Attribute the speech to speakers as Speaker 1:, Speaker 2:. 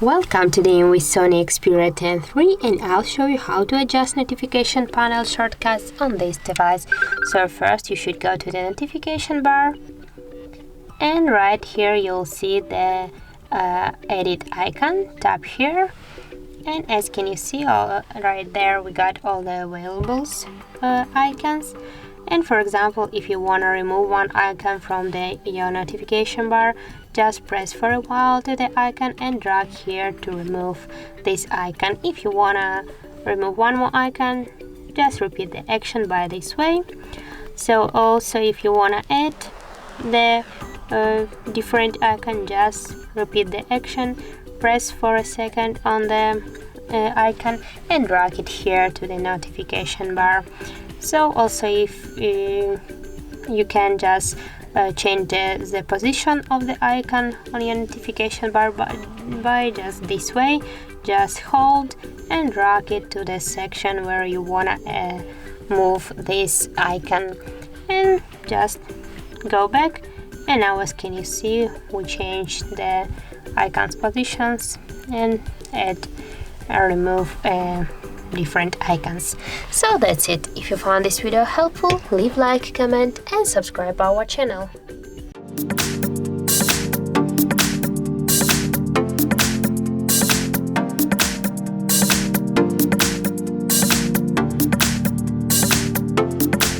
Speaker 1: Welcome, today with SONY Xperia 10.3 and I'll show you how to adjust notification panel shortcuts on this device. So first you should go to the notification bar and right here you'll see the edit icon. Tap here and as can you see right there we got all the available icons. And for example, if you want to remove one icon from your notification bar, just press for a while to the icon and drag here to remove this icon. If you want to remove one more icon, just repeat the action by this way. So also if you want to add the different icon, just repeat the action, press for a second on the icon and drag it here to the notification bar. So also if you can just change the position of the icon on your notification bar by just this way. Just hold and drag it to the section where you wanna move this icon and just go back. And now as can you see, we changed the icon's positions and add or remove different icons. So that's it. If you found this video helpful, leave like, comment and subscribe our channel.